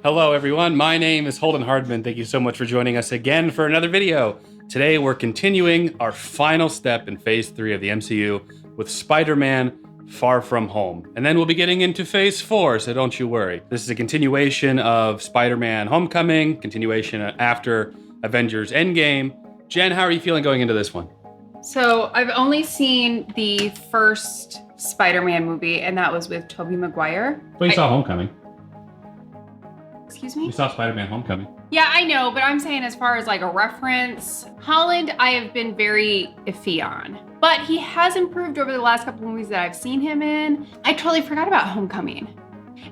Hello everyone, my name is Holden Hardman. Thank you so much for joining us again for another video. Today we're continuing our final step in Phase 3 of the MCU with Spider-Man Far From Home. And then we'll be getting into Phase 4, so don't you worry. This is a continuation of Spider-Man Homecoming, continuation after Avengers Endgame. Jen, how are you feeling going into this one? So I've only seen the first Spider-Man movie, and that was with Tobey Maguire. Well, you saw Homecoming. Excuse me? You saw Spider-Man Homecoming. Yeah, I know, but I'm saying as far as like a reference, Holland I have been very iffy on. But he has improved over the last couple of movies that I've seen him in. I totally forgot about Homecoming.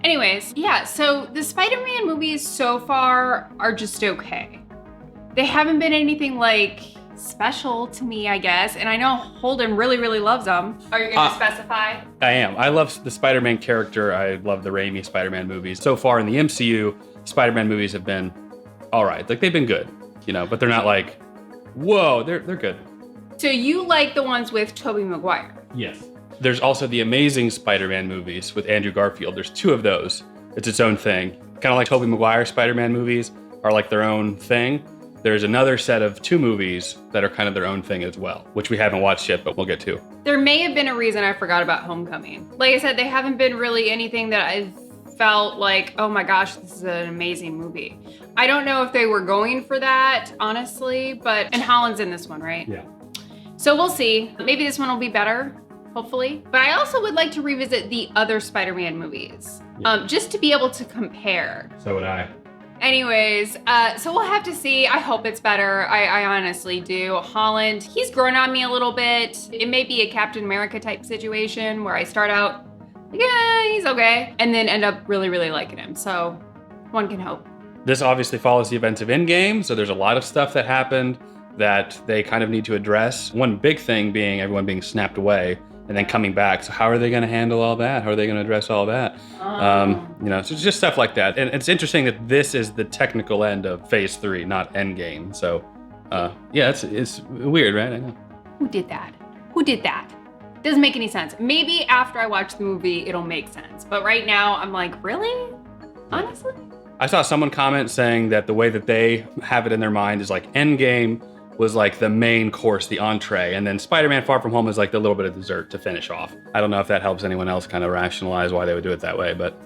Anyways, yeah, so the Spider-Man movies so far are just okay. They haven't been anything like special to me, I guess. And I know Holden really, really loves them. Are you gonna specify? I am. I love the Spider-Man character. I love the Raimi Spider-Man movies. So far in the MCU, Spider-Man movies have been all right. Like, they've been good, you know, but they're not like, whoa, they're good. So you like the ones with Tobey Maguire? Yes. There's also the Amazing Spider-Man movies with Andrew Garfield. There's two of those. It's its own thing. Kind of like Tobey Maguire Spider-Man movies are like their own thing. There's another set of two movies that are kind of their own thing as well, which we haven't watched yet, but we'll get to. There may have been a reason I forgot about Homecoming. Like I said, they haven't been really anything that I've felt like, oh my gosh, this is an amazing movie. I don't know if they were going for that, honestly, and Holland's in this one, right? Yeah. So we'll see. Maybe this one will be better, hopefully. But I also would like to revisit the other Spider-Man movies, just to be able to compare. So would I. Anyways, so we'll have to see. I hope it's better. I honestly do. Holland, he's grown on me a little bit. It may be a Captain America type situation where I start out, yeah, he's okay, and then end up really, really liking him. So one can hope. This obviously follows the events of Endgame, so there's a lot of stuff that happened that they kind of need to address. One big thing being everyone being snapped away and then coming back. So how are they going to handle all that? How are they going to address all that? You know, so it's just stuff like that. And it's interesting that this is the technical end of Phase 3, not Endgame. So yeah, it's weird, right? I know. Who did that? Who did that? Doesn't make any sense. Maybe after I watch the movie, it'll make sense. But right now, I'm like, really? Honestly? I saw someone comment saying that the way that they have it in their mind is like Endgame was like the main course, the entree, and then Spider-Man Far From Home is like the little bit of dessert to finish off. I don't know if that helps anyone else kind of rationalize why they would do it that way, but.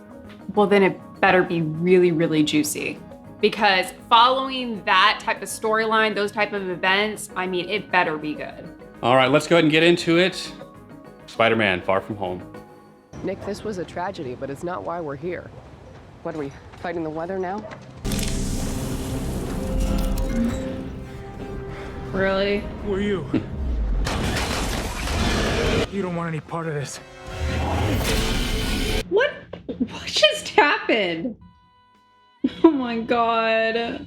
Well, then it better be really, really juicy. Because following that type of storyline, those type of events, I mean, it better be good. All right, let's go ahead and get into it. Spider-Man Far From Home. Nick, this was a tragedy, but it's not why we're here. What are we, fighting the weather now? Really? Who are you? You don't want any part of this. What just happened? Oh my god.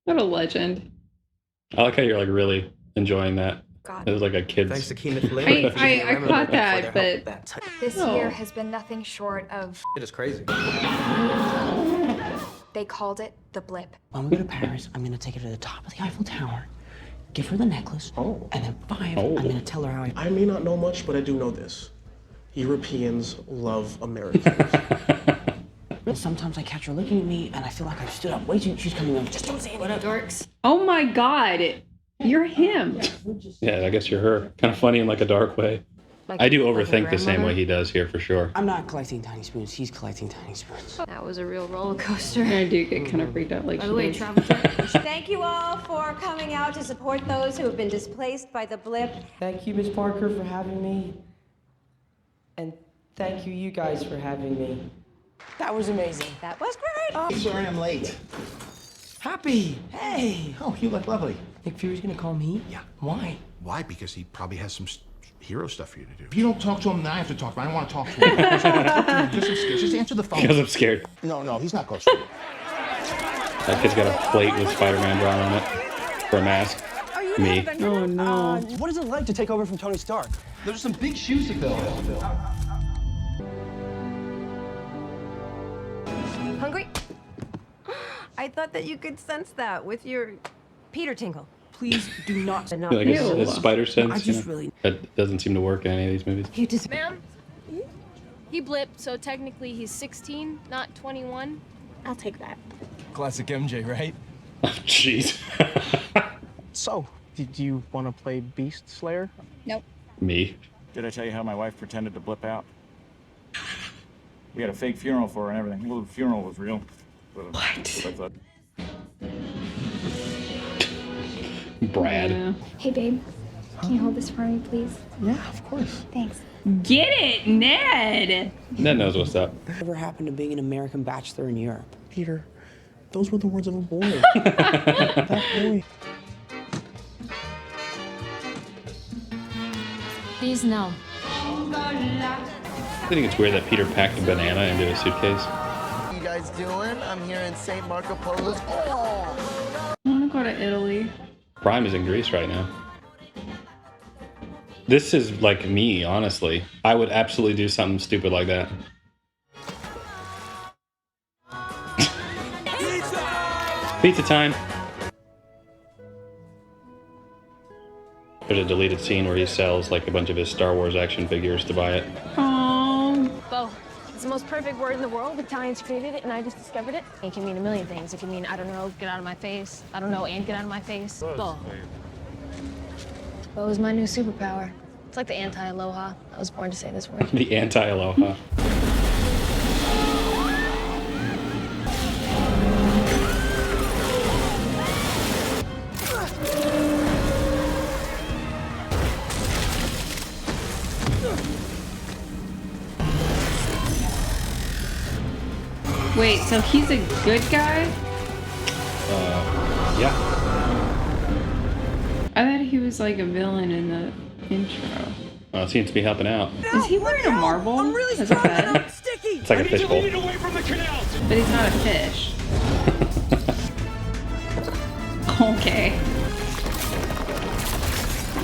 What a legend. I like how you're like really enjoying that. God. It was like a kid's. Thanks to Kenneth Lane. I caught that, but This No. year has been nothing short of. It is crazy. They called it the blip. When we go to Paris, I'm gonna take her to the top of the Eiffel Tower, give her the necklace, and then I'm gonna tell her how I may not know much, but I do know this. Europeans love Americans. And sometimes I catch her looking at me, and I feel like I've stood up way too. She's coming over. Just don't say anything. Dorks. oh my god, you're him. Yeah, I guess you're her. Kind of funny in like a dark way. I do overthink the same way he does here for sure. I'm not collecting tiny spoons. He's collecting tiny spoons. That was a real roller coaster. I do get kind of freaked out like By the way, travel. Thank you all for coming out to support those who have been displaced by the blip. Thank you, Ms. Parker, for having me. And thank you guys for having me. That was amazing. That was great. Sorry I'm late. Happy! Hey! Oh, you look lovely. Nick Fury's gonna call me? Yeah. Why? Why? Because he probably has some hero stuff for you to do. If you don't talk to him, then I have to talk to him. I don't want to talk to him. Because I'm scared. Just answer the phone. Because I'm scared. No, he's not close to you. That kid's got a plate with Spider-Man drawn on it for a mask. Me. Oh no. What is it like to take over from Tony Stark? There's some big shoes to fill. Hungry? I thought that you could sense that with your Peter tingle. Please do not. Like his spider sense, I just really. That doesn't seem to work in any of these movies. You just. Ma'am, He blipped, so technically he's 16, not 21. I'll take that. Classic MJ, right? Oh, jeez. So, did you want to play Beast Slayer? Nope. Me. Did I tell you how my wife pretended to blip out? We had a fake funeral for her and everything. Well, the funeral was real. What? I thought. Brad. Yeah. Hey, babe. Can you hold this for me, please? Yeah, of course. Thanks. Get it, Ned. Ned knows what's up. Whatever happened to being an American bachelor in Europe? Peter, those were the words of a boy. That boy. Please, no. I think it's weird that Peter packed a banana into his suitcase. What you guys doing? I'm here in St. Marco Polo's. I want to go to Italy. Prime is in Greece right now. This is like me, honestly. I would absolutely do something stupid like that. Pizza time! There's a deleted scene where he sells like a bunch of his Star Wars action figures to buy it. Oh. Bo. It's the most perfect word in the world. Italians created it, and I just discovered it. It can mean a million things. It can mean, I don't know, get out of my face. I don't know, and get out of my face. Bo. Bo is my new superpower. It's like the anti-aloha. I was born to say this word. The anti-aloha. Wait, so he's a good guy? Yeah. I thought he was like a villain in the intro. It seems to be helping out. Is he wearing a marble? I'm really as a pet? It's like a fishbowl. But he's not a fish. Okay.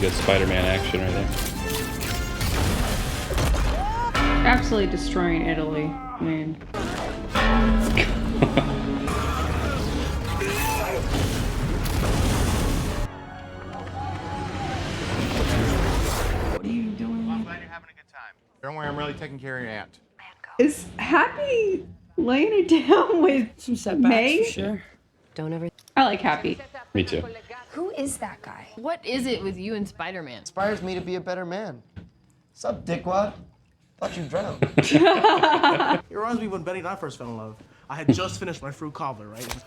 Good Spider-Man action right there. Absolutely destroying Italy. I mean. What are you doing? Well, I'm glad you're having a good time. Don't worry, I'm really taking care of your aunt. Is Happy laying it down with Some setbacks, May? for sure. Don't ever. I like Happy. Me too. Who is that guy? What is it with you and Spider-Man? Inspires me to be a better man. What's up, dickwad? Thought you drowned. It reminds me when Betty and I first fell in love. I had just finished my fruit cobbler, right?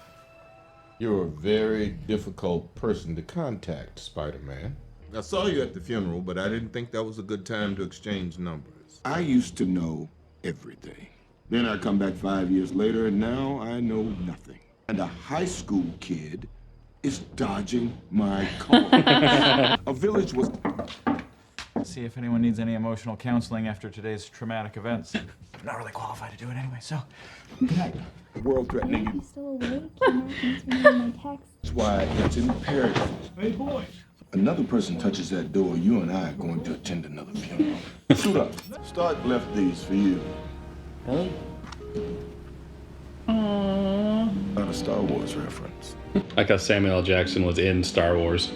You're a very difficult person to contact, Spider-Man. I saw you at the funeral, but I didn't think that was a good time to exchange numbers. I used to know everything. Then I come back 5 years later, and now I know nothing. And a high school kid is dodging my call. A village was... See if anyone needs any emotional counseling after today's traumatic events. I'm not really qualified to do it anyway, so good night. World threatening. I'm still awake. You're not answering my text. That's why it's imperative. Hey, boy. Another person touches that door, you and I are going to attend another funeral. Suit up. Stark left these for you. Really? Not a Star Wars reference. Like how Samuel L. Jackson was in Star Wars.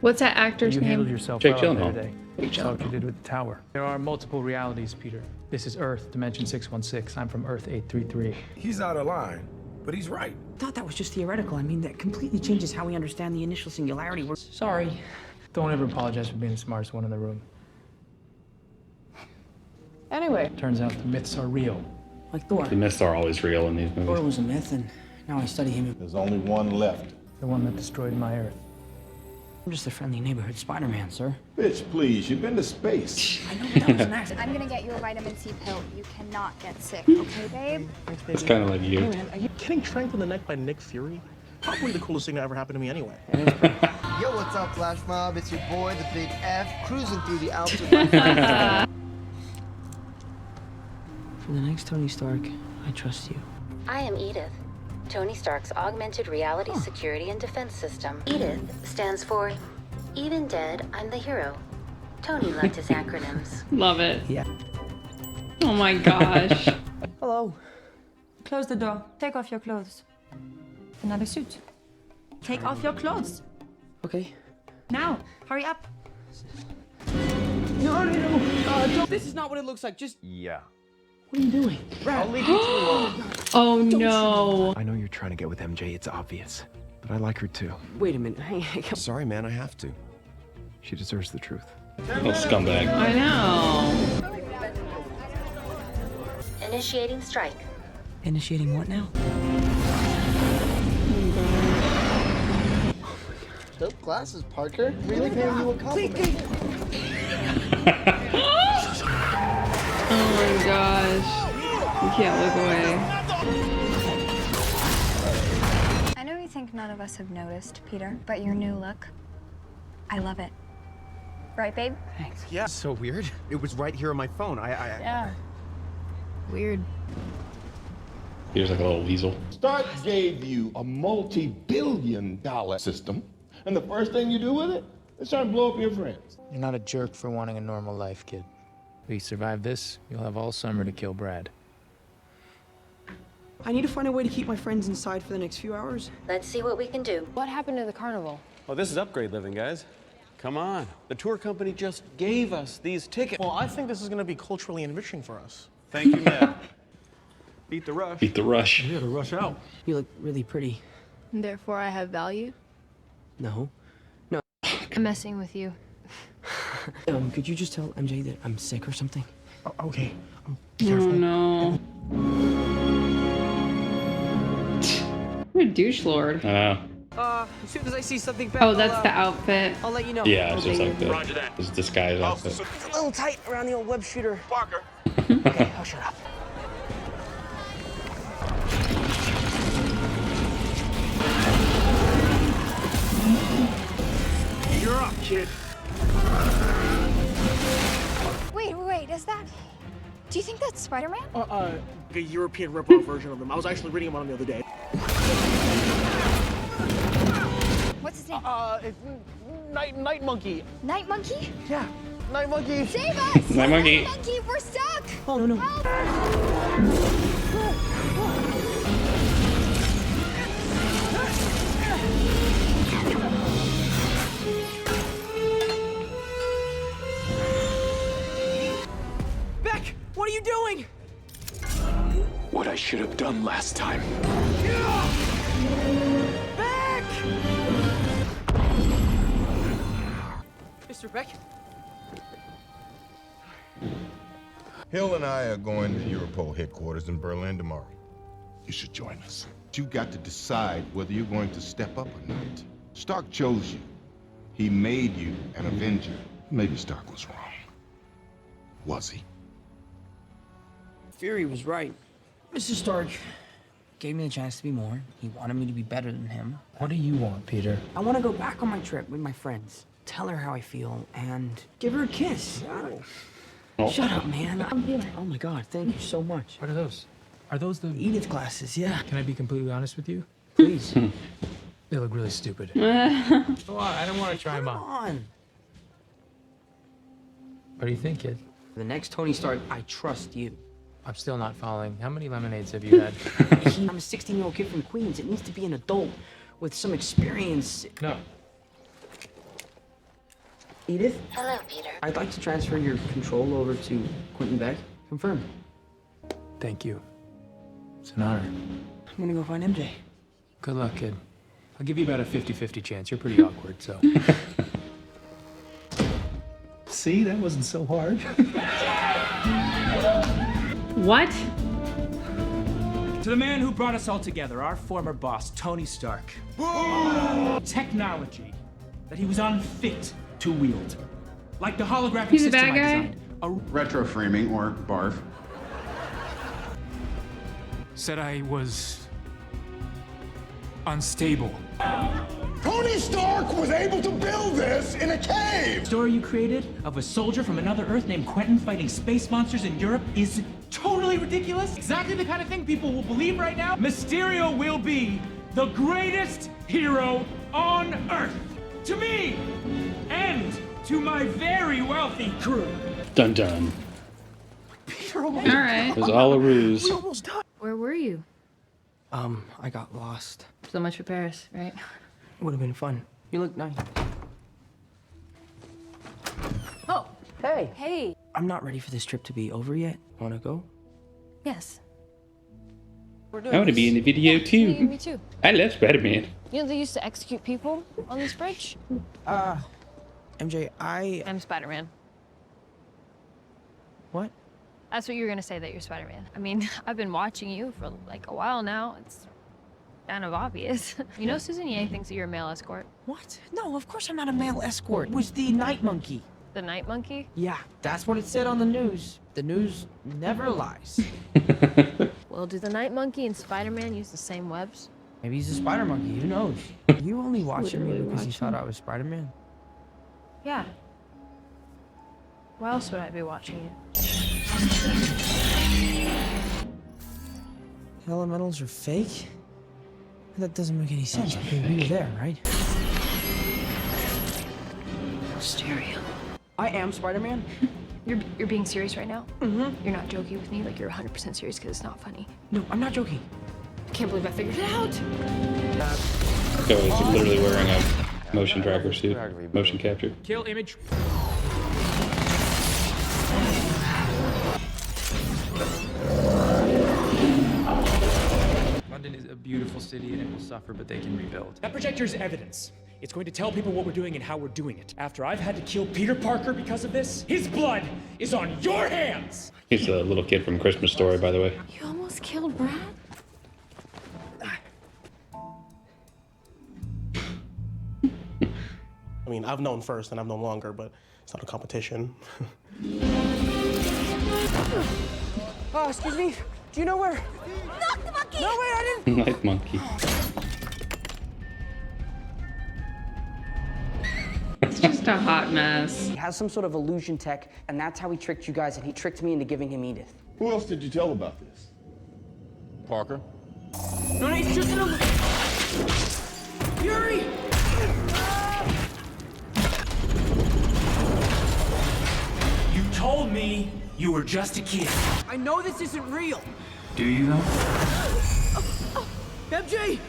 What's that actor's You name? handled yourself Jake well out Gyllenhaal. there today. Saw what you did with the tower. There are multiple realities, Peter. This is Earth, Dimension 616. I'm from Earth 833. He's out of line, but he's right. I thought that was just theoretical. I mean, that completely changes how we understand the initial singularity. Sorry. Don't ever apologize for being the smartest one in the room. Anyway. Turns out the myths are real. Like Thor. The myths are always real in these Thor movies. was a myth, and now I study him. There's only one left. The one that destroyed my Earth. I'm just a friendly neighborhood Spider-Man, sir. Bitch, please, you've been to space. I know, but that was an accident. I'm gonna get you a vitamin C pill. You cannot get sick, okay, babe? Thanks, It's kind of like you. Hey, man, are you getting tranked in the neck by Nick Fury? Probably the coolest thing that ever happened to me anyway. Yo, what's up, Flash Mob? It's your boy, the Big F, cruising through the Alps with For the next Tony Stark, I trust you. I am Edith, Tony Stark's augmented reality security and defense system. Edith stands for Even Dead, I'm the Hero. Tony loved his acronyms. Love it. Yeah. Oh my gosh. Hello. Close the door. Take off your clothes. Another suit. Take off your clothes. Okay. Now, hurry up. Don't. This is not what it looks like. Just. Yeah. What are you doing? I'll leave you two alone. Oh no. I know you're trying to get with MJ, it's obvious. But I like her too. Wait a minute. Hey, Sorry, man, I have to. She deserves the truth. Oh, scumbag. I know. Initiating strike. Initiating what now? Dope glasses, Parker. Really paying you a compliment. Oh my gosh. You can't look away. I know you think none of us have noticed, Peter, but your new look, I love it. Right, babe? Thanks. Yeah, so weird. It was right here on my phone. Yeah. Weird. Here's like a little weasel. Stark gave you a multi-billion-dollar system, and the first thing you do with it is try and blow up your friends. You're not a jerk for wanting a normal life, kid. If you survive this, you'll have all summer to kill Brad. I need to find a way to keep my friends inside for the next few hours. Let's see what we can do. What happened to the carnival? Oh, this is upgrade living, guys. Come on. The tour company just gave us these tickets. Well, I think this is going to be culturally enriching for us. Thank you, Ned. Beat the rush. Beat the rush. Yeah, to rush out. You look really pretty. Therefore, I have value? No. I'm messing with you. Could you just tell MJ that I'm sick or something? Okay. Be careful. Oh no. What a douche lord. I know. As soon as I see something bad, Oh, that's the outfit. I'll let you know. Yeah, it's just like this disguise outfit. It's a little tight around the old web shooter. Parker. Okay, I'll shut up. You're up, kid. Wait, is that... Do you think that's Spider-Man? A European rip-off version of them. I was actually reading about them the other day. What's his name? It's Night Monkey. Night Monkey? Yeah, Night Monkey. Save us! Night Monkey. Night Monkey, we're stuck! Oh, no. Beck, what are you doing? What I should have done last time. Beck! Mr. Beck? Hill and I are going to Europol headquarters in Berlin tomorrow. You should join us. You've got to decide whether you're going to step up or not. Stark chose you. He made you an Avenger. Maybe Stark was wrong. Was he? Fury was right. Mr. Stark gave me the chance to be more. He wanted me to be better than him. What do you want, Peter? I want to go back on my trip with my friends, tell her how I feel, and give her a kiss. Shut up, man. Oh my God, thank you so much. What are those? Are those the Edith glasses? Yeah. Can I be completely honest with you? Please. They look really stupid. Go on, I don't want to try them Come on. on. What do you think, kid? The next Tony Stark, I trust you. I'm still not following. How many lemonades have you had? I'm a 16-year-old kid from Queens. It needs to be an adult with some experience. No. Edith? Hello, Peter. I'd like to transfer your control over to Quentin Beck. Confirm. Thank you. It's an honor. I'm gonna go find MJ. Good luck, kid. I'll give you about a 50-50 chance. You're pretty awkward, so. See, that wasn't so hard. What? To the man who brought us all together, our former boss, Tony Stark. Technology that he was unfit to wield. Like the holographic He's a system bad I guy? designed. Retro framing or barf. Said I was unstable. Tony Stark was able to build this in a cave! Story you created of a soldier from another Earth named Quentin fighting space monsters in Europe is totally ridiculous. Exactly the kind of thing people will believe right now. Mysterio will be the greatest hero on Earth. To me, and to my very wealthy crew. Dun dun. Peter, All right. It was all a ruse. We almost died. Where were you? I got lost. So much for Paris, right? Would have been fun. You look nice. Oh, Hey, Hi. Hey. I'm not ready for this trip to be over yet. Wanna go? Yes. I want to be in the video too. Me too. I love Spider-Man. You know they used to execute people on this bridge? MJ, I'm Spider-Man. What? That's what you were gonna say, that you're Spider-Man. I mean, I've been watching you for like a while now. It's kind of obvious. You know, Susan Yang thinks that you're a male escort. What? No, of course I'm not a male escort. It was the night monkey. The night monkey? Yeah, that's what it said on the news. The news never lies. Well, do the night monkey and Spider-Man use the same webs? Maybe he's a spider monkey, who knows? You only watching me because you thought I was Spider-Man? Yeah. Why else would I be watching you? The elementals are fake? That doesn't make any sense. I mean, we were there, right? Mysterio. I am Spider-Man? You're being serious right now? Mm-hmm. You're not joking with me? Like, you're 100% serious because it's not funny. No, I'm not joking. I can't believe I figured it out. So he's literally wearing a motion tracker suit, motion capture. Kill image. London is a beautiful city and it will suffer, but they can rebuild. That projector's evidence. It's going to tell people what we're doing and how we're doing it. After I've had to kill Peter Parker because of this, his blood is on your hands! He's the little kid from Christmas Story, by the way. You almost killed Brad? I mean, I've known first and I've known longer, but it's not a competition. Excuse me. Do you know where? Knock the monkey! No, wait, I didn't. Night monkey. It's just a hot mess. He has some sort of illusion tech, and that's how he tricked you guys, and he tricked me into giving him Edith. Who else did you tell about this? Parker? No, it's just an illusion. Fury! You told me you were just a kid. I know this isn't real. Do you though? MJ!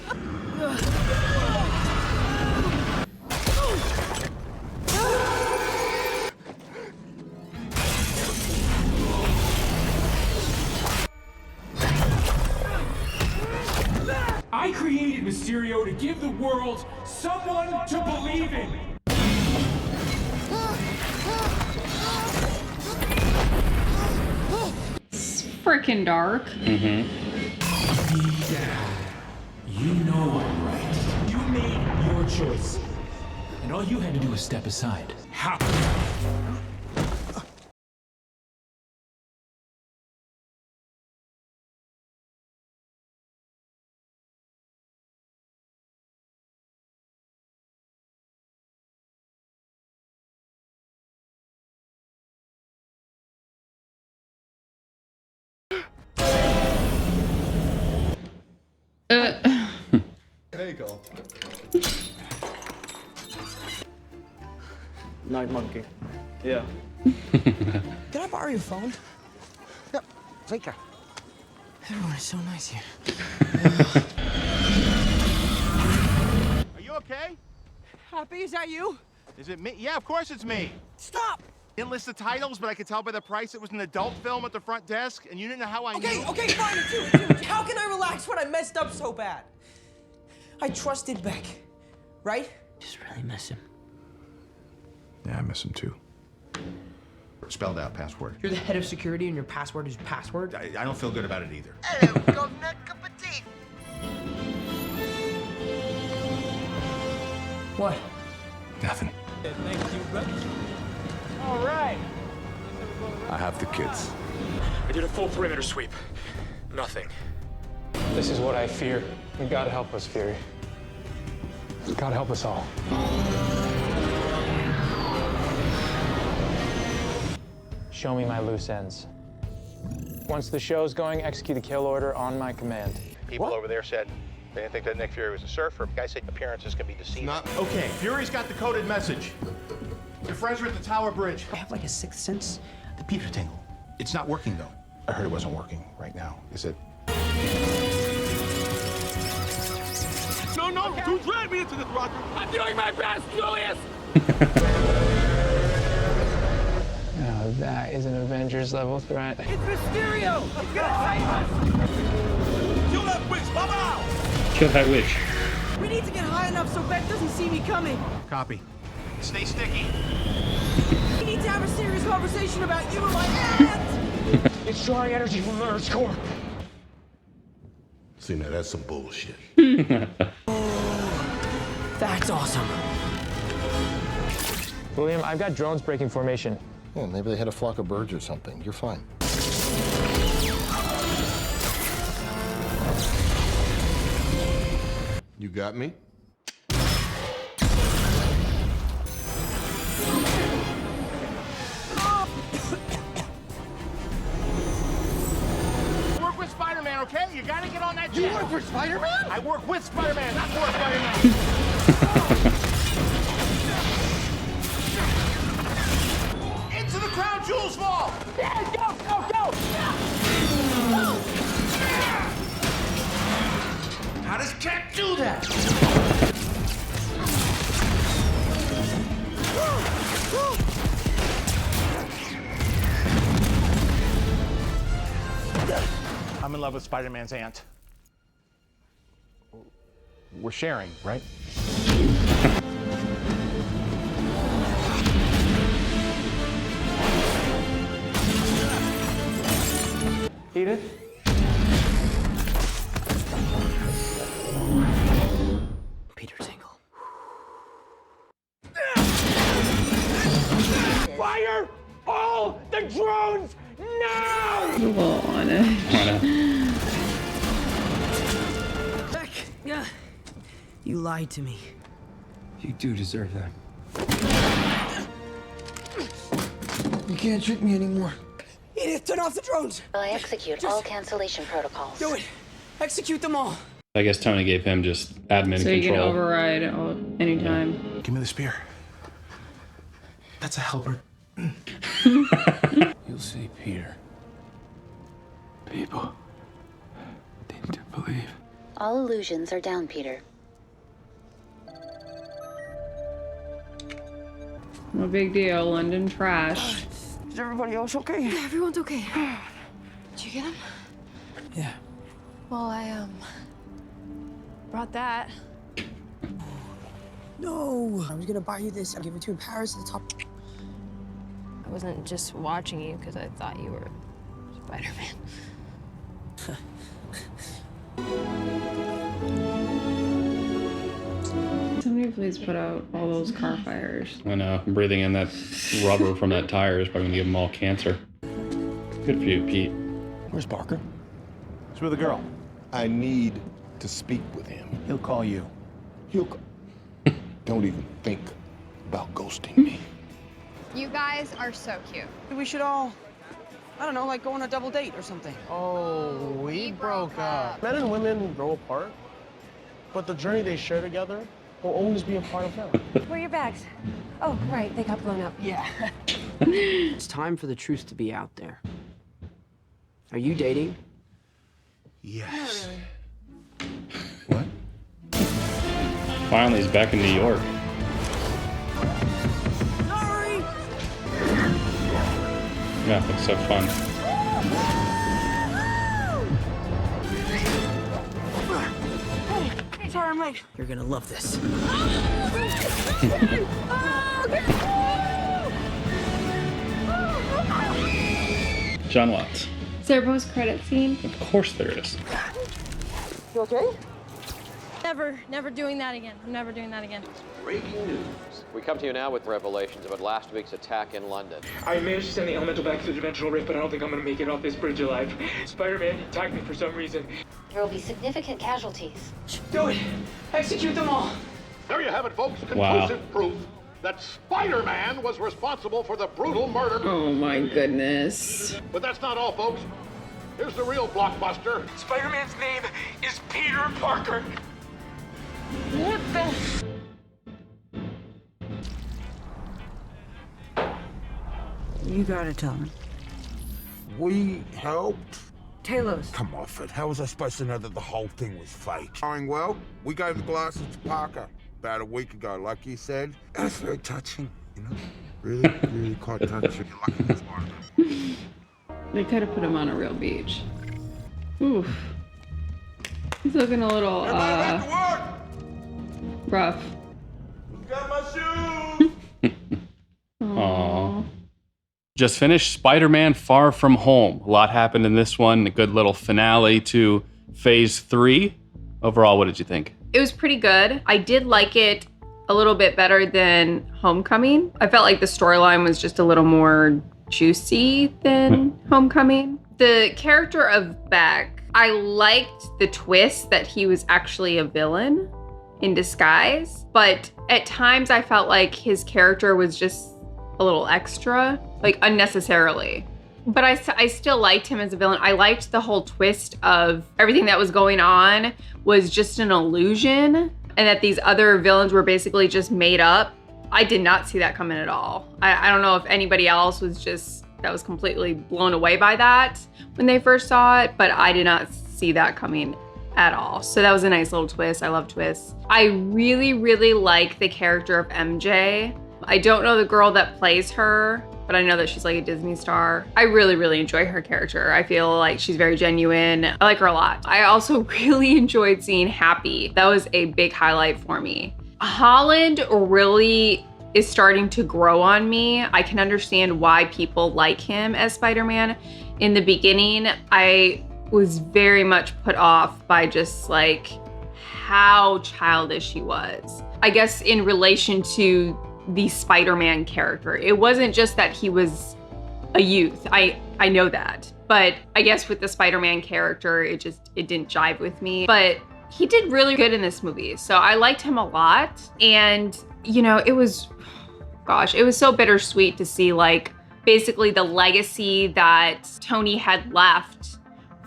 I created Mysterio to give the world someone to believe in. It's freaking dark. You know I'm right. You made your choice. And all you had to do was step aside. How? There you go. Night monkey. Yeah. Can I borrow your phone? Yep, take her. Everyone is so nice here. Are you okay? Happy, is that you? Is it me? Yeah, of course it's me. Stop! Didn't list the titles, but I could tell by the price it was an adult film at the front desk, and you didn't know how I knew. Okay, fine, it's you. How can I relax when I messed up so bad? I trusted Beck, right? Just really miss him. Yeah, I miss him too. Spelled out password. You're the head of security and your password is password? I don't feel good about it either. Hello, Governor, cup of tea. What? Nothing. Thank you, brother. All right. I have the kids. I did a full perimeter sweep. Nothing. This is what I fear. God help us, Fury. God help us all. Show me my loose ends. Once the show's going, execute a kill order on my command. People over there said they didn't think that Nick Fury was a surfer. The guy said appearances can be deceiving. Okay, Fury's got the coded message. Your friends are at the Tower Bridge. I have like a sixth sense. The Peter tingle. It's not working though. I heard it wasn't working right now. Is it? No, don't drag me into this, Roger. I'm doing my best, Julius! that is an Avengers level threat. It's Mysterio! He's gonna save us! Kill that witch! Mama out! Kill that witch. We need to get high enough so Beck doesn't see me coming. Copy. Stay sticky. We need to have a serious conversation about you and my aunt. It's drawing energy from the Earth's core. See, now that's some bullshit. That's awesome. William, I've got drones breaking formation. Yeah, maybe they had a flock of birds or something. You're fine. You got me? Work with Spider-Man, okay? You gotta get on that jet. You work for Spider-Man? I work with Spider-Man, not for Spider-Man. Into the crown jewels vault! Yeah, go, go, go! How does Cat do that? I'm in love with Spider-Man's aunt. We're sharing, right? Edith? Peter Tingle. Fire all the drones now! Beck, you lied to me. You do deserve that. You can't trick me anymore. Edith, turn off the drones. I execute all cancellation protocols. Do it. Execute them all. I guess Tony gave him just admin So control. you can override anytime. Give me the spear. That's a helper. You'll see, Peter. People didn't believe. All illusions are down, Peter. No big deal. London trash. Is everybody else okay? Yeah, everyone's okay. Did you get him? Yeah. Well, I, brought that. No. I was gonna buy you this. I'll give it to you in Paris at the top. I wasn't just watching you because I thought you were Spider-Man. Somebody please put out all those car fires. I know. Breathing in that rubber from that tire is probably gonna give them all cancer. Good for you, Pete. Where's Parker? He's with a girl. I need to speak with him. He'll call you. Don't even think about ghosting me. You guys are so cute. We should all, I don't know, like go on a double date or something. Oh, we broke up. Men and women grow apart, but the journey they share together will always be a part of them. Where are your bags? Oh, right, they got blown up. Yeah. It's time for the truth to be out there. Are you dating? Yes. What? Finally, he's back in New York. Sorry! Yeah, it's so fun. Hey, sorry I'm late. You're gonna love this. John Watts. Is there a post-credit scene? Of course there is. You okay? Never doing that again. I'm never doing that again. Breaking news. We come to you now with revelations about last week's attack in London. I managed to send the elemental back to the dimensional rift, but I don't think I'm gonna make it off this bridge alive. Spider-Man attacked me for some reason. There will be significant casualties. Do it. Execute them all. There you have it, folks. Wow. Conclusive proof that Spider-Man was responsible for the brutal murder. Oh my goodness. But that's not all, folks. Here's the real blockbuster. Spider-Man's name is Peter Parker. What the? You gotta tell me. We helped? Talos. Come off it. How was I supposed to know that the whole thing was fake? Going well, we gave the glasses to Parker about a week ago, like you said. That was very touching, you know? Really caught touch. You're lucky this morning. They could have put him on a real beach. Oof. He's looking a little, rough. Got my shoes. Aww. Just finished Spider-Man Far From Home. A lot happened in this one. A good little finale to Phase 3. Overall, what did you think? It was pretty good. I did like it a little bit better than Homecoming. I felt like the storyline was just a little more juicy than Homecoming. The character of Beck, I liked the twist that he was actually a villain in disguise, but at times I felt like his character was just a little extra, like unnecessarily. But I still liked him as a villain. I liked the whole twist of everything that was going on was just an illusion and that these other villains were basically just made up. I did not see that coming at all. I don't know if anybody else that was completely blown away by that when they first saw it, but I did not see that coming at all. So that was a nice little twist. I love twists. I really like the character of MJ. I don't know the girl that plays her, but I know that she's like a Disney star. I really enjoy her character. I feel like she's very genuine. I like her a lot. I also really enjoyed seeing Happy. That was a big highlight for me. Holland really is starting to grow on me. I can understand why people like him as Spider-Man. In the beginning, I was very much put off by just like how childish he was. I guess in relation to the Spider-Man character. It wasn't just that he was a youth. I know that. But I guess with the Spider-Man character, it didn't jive with me. But he did really good in this movie. So I liked him a lot. And, you know, it was so bittersweet to see like basically the legacy that Tony had left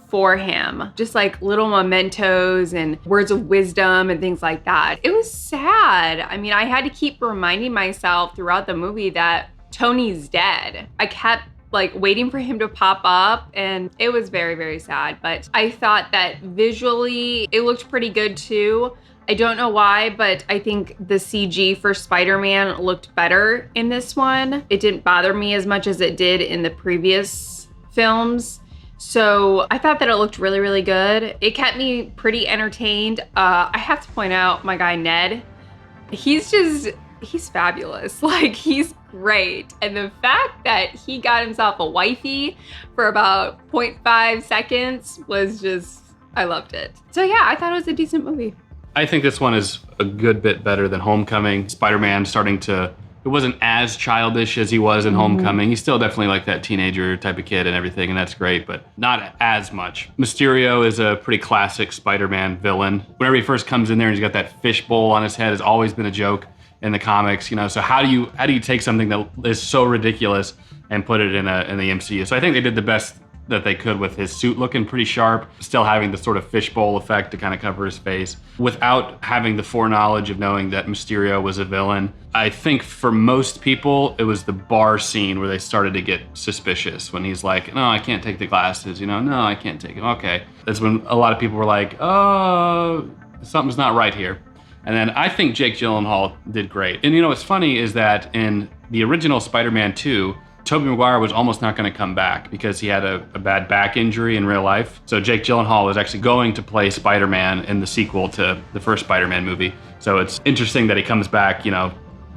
for him. Just like little mementos and words of wisdom and things like that. It was sad. I mean, I had to keep reminding myself throughout the movie that Tony's dead. I kept like waiting for him to pop up and it was very sad. But I thought that visually it looked pretty good too. I don't know why, but I think the CG for Spider-Man looked better in this one. It didn't bother me as much as it did in the previous films. So I thought that it looked really good. It kept me pretty entertained. I have to point out my guy Ned. He's fabulous. Like, he's great. And the fact that he got himself a wifey for about 0.5 seconds was just, I loved it. So yeah, I thought it was a decent movie. I think this one is a good bit better than Homecoming. Spider-Man it wasn't as childish as he was in Homecoming. He's still definitely like that teenager type of kid and everything, and that's great, but not as much. Mysterio is a pretty classic Spider-Man villain. Whenever he first comes in there and he's got that fishbowl on his head, has always been a joke in the comics, you know. So how do you take something that is so ridiculous and put it in the MCU? So I think they did the best that they could with his suit looking pretty sharp, still having the sort of fishbowl effect to kind of cover his face, without having the foreknowledge of knowing that Mysterio was a villain. I think for most people, it was the bar scene where they started to get suspicious when he's like, no, I can't take the glasses, you know, no, I can't take them, okay. That's when a lot of people were like, oh, something's not right here. And then I think Jake Gyllenhaal did great. And you know, what's funny is that in the original Spider-Man 2, Tobey Maguire was almost not going to come back because he had a bad back injury in real life. So Jake Gyllenhaal was actually going to play Spider-Man in the sequel to the first Spider-Man movie. So it's interesting that he comes back, you know,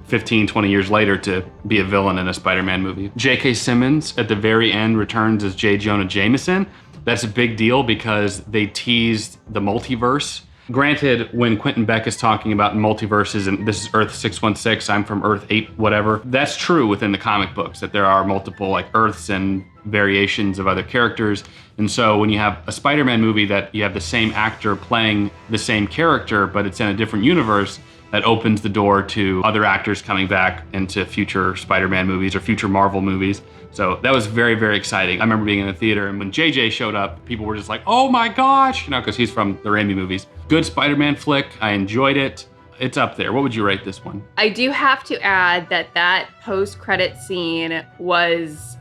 15, 20 years later to be a villain in a Spider-Man movie. J.K. Simmons at the very end returns as J. Jonah Jameson. That's a big deal because they teased the multiverse. Granted, when Quentin Beck is talking about multiverses and this is Earth 616, I'm from Earth 8, whatever, that's true within the comic books, that there are multiple like Earths and variations of other characters. And so when you have a Spider-Man movie that you have the same actor playing the same character, but it's in a different universe, that opens the door to other actors coming back into future Spider-Man movies or future Marvel movies. So that was very exciting. I remember being in the theater and when JJ showed up, people were just like, oh my gosh, you know, because he's from the Raimi movies. Good Spider-Man flick, I enjoyed it. It's up there. What would you rate this one? I do have to add that post-credit scene was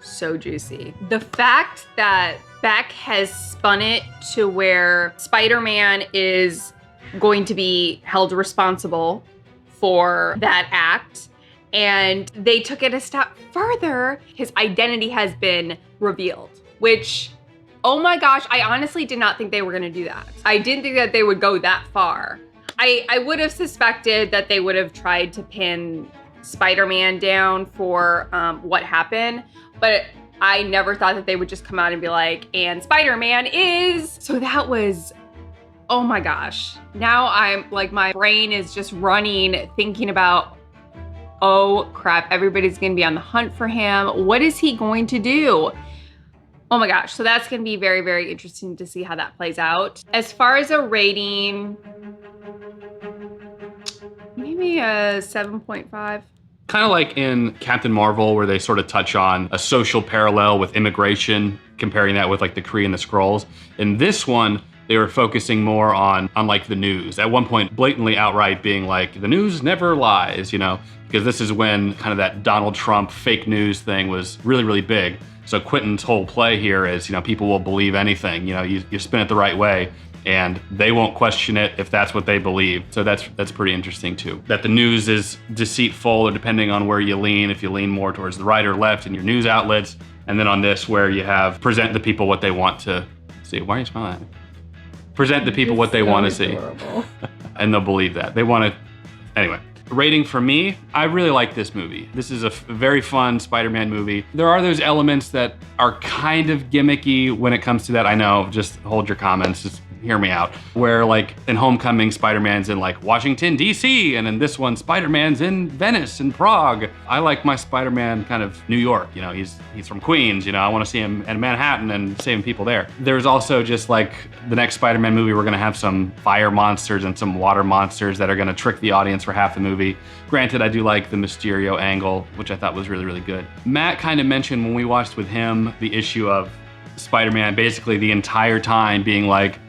so juicy. The fact that Beck has spun it to where Spider-Man is going to be held responsible for that act, And they took it a step further. His identity has been revealed, which, oh my gosh, I honestly did not think they were gonna do that. I didn't think that they would go that far. I would have suspected that they would have tried to pin Spider-Man down for what happened, but I never thought that they would just come out and be like, and Spider-Man is. So that was, oh my gosh. Now I'm like, my brain is just running, thinking about, oh crap, everybody's gonna be on the hunt for him. What is he going to do? Oh my gosh, so that's gonna be very, very interesting to see how that plays out. As far as a rating, maybe a 7.5. Kind of like in Captain Marvel, where they sort of touch on a social parallel with immigration, comparing that with like the Kree and the Skrulls. In this one, they were focusing more on like the news. At one point, blatantly outright being like, the news never lies, you know? Because this is when kind of that Donald Trump fake news thing was really, really big. So Quentin's whole play here is, you know, people will believe anything. You know, you spin it the right way, and they won't question it if that's what they believe. So that's pretty interesting too. That the news is deceitful, or depending on where you lean, if you lean more towards the right or left in your news outlets. And then on this, where you have present the people what they want to see. Why are you smiling at me? Present the people what they want to see. And they'll believe that. They want to, anyway. Rating for me, I really like this movie. This is a very fun Spider-Man movie. There are those elements that are kind of gimmicky when it comes to that. I know, just hold your comments, just hear me out. Where like in Homecoming, Spider-Man's in like Washington, DC, and in this one, Spider-Man's in Venice and Prague. I like my Spider-Man kind of New York, you know, he's from Queens, you know, I want to see him in Manhattan and saving people there. There's also just like the next Spider-Man movie, we're gonna have some fire monsters and some water monsters that are gonna trick the audience for half the movie. Granted, I do like the Mysterio angle, which I thought was really, really good. Matt kind of mentioned when we watched with him the issue of Spider-Man basically the entire time being like,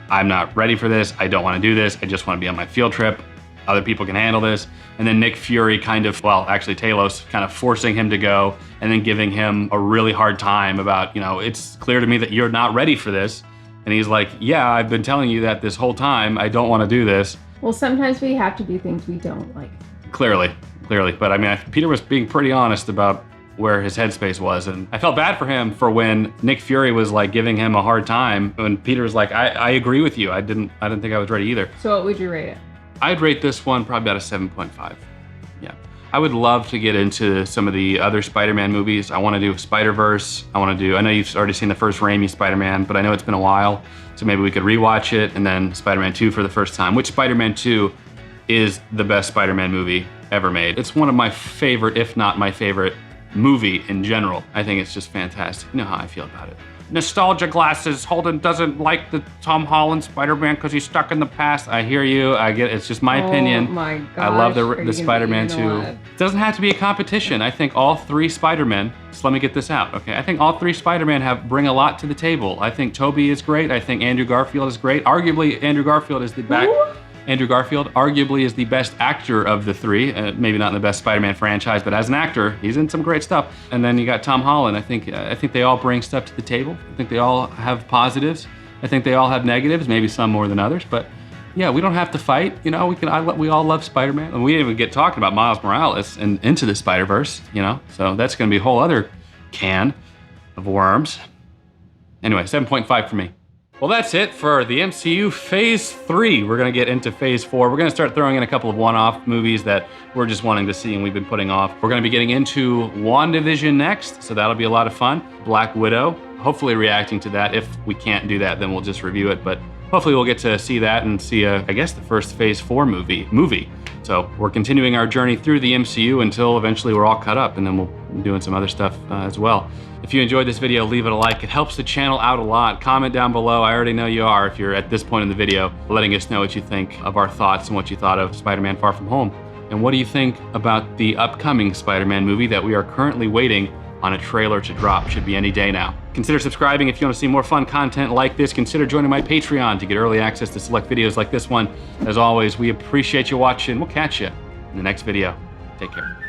I'm not ready for this, I don't want to do this, I just want to be on my field trip, other people can handle this. And then Nick Fury kind of, well, actually Talos kind of forcing him to go and then giving him a really hard time about, you know, it's clear to me that you're not ready for this. And he's like, yeah, I've been telling you that this whole time, I don't want to do this. Well, sometimes we have to do things we don't like. Clearly. But I mean, Peter was being pretty honest about where his headspace was. And I felt bad for him for when Nick Fury was like giving him a hard time. When Peter was like, I agree with you. I didn't think I was ready either. So what would you rate it? I'd rate this one probably about a 7.5. Yeah. I would love to get into some of the other Spider-Man movies. I want to do Spider-Verse. I know you've already seen the first Raimi Spider-Man, but I know it's been a while. So maybe we could rewatch it, and then Spider-Man 2 for the first time, which Spider-Man 2 is the best Spider-Man movie ever made. It's one of my favorite, if not my favorite, movie in general. I think it's just fantastic. You know how I feel about it. Nostalgia glasses. Holden doesn't like the Tom Holland Spider-Man because he's stuck in the past. I hear you. I get it. It's just my opinion. Oh my gosh. I love the Spider-Man 2. It doesn't have to be a competition. I think all three Spider-Men, so let me get this out, okay? I think all three Spider-Men bring a lot to the table. I think Tobey is great. I think Andrew Garfield is great. Arguably, Andrew Garfield arguably is the best actor of the three. Maybe not in the best Spider-Man franchise, but as an actor, he's in some great stuff. And then you got Tom Holland. I think they all bring stuff to the table. I think they all have positives. I think they all have negatives, maybe some more than others. But yeah, we don't have to fight. You know, we all love Spider-Man. And we didn't even get talking about Miles Morales and Into the Spider-Verse, you know? So that's gonna be a whole other can of worms. Anyway, 7.5 for me. Well, that's it for the MCU Phase 3. We're gonna get into Phase 4. We're gonna start throwing in a couple of one-off movies that we're just wanting to see and we've been putting off. We're gonna be getting into WandaVision next, so that'll be a lot of fun. Black Widow, hopefully reacting to that. If we can't do that, then we'll just review it, but hopefully we'll get to see that and see, I guess, the first Phase 4 movie. So we're continuing our journey through the MCU until eventually we're all caught up, and then we'll be doing some other stuff as well. If you enjoyed this video, leave it a like. It helps the channel out a lot. Comment down below. I already know you are if you're at this point in the video, letting us know what you think of our thoughts and what you thought of Spider-Man Far From Home. And what do you think about the upcoming Spider-Man movie that we are currently waiting on a trailer to drop? Should be any day now. Consider subscribing if you want to see more fun content like this. Consider joining my Patreon to get early access to select videos like this one. As always, we appreciate you watching. We'll catch you in the next video. Take care.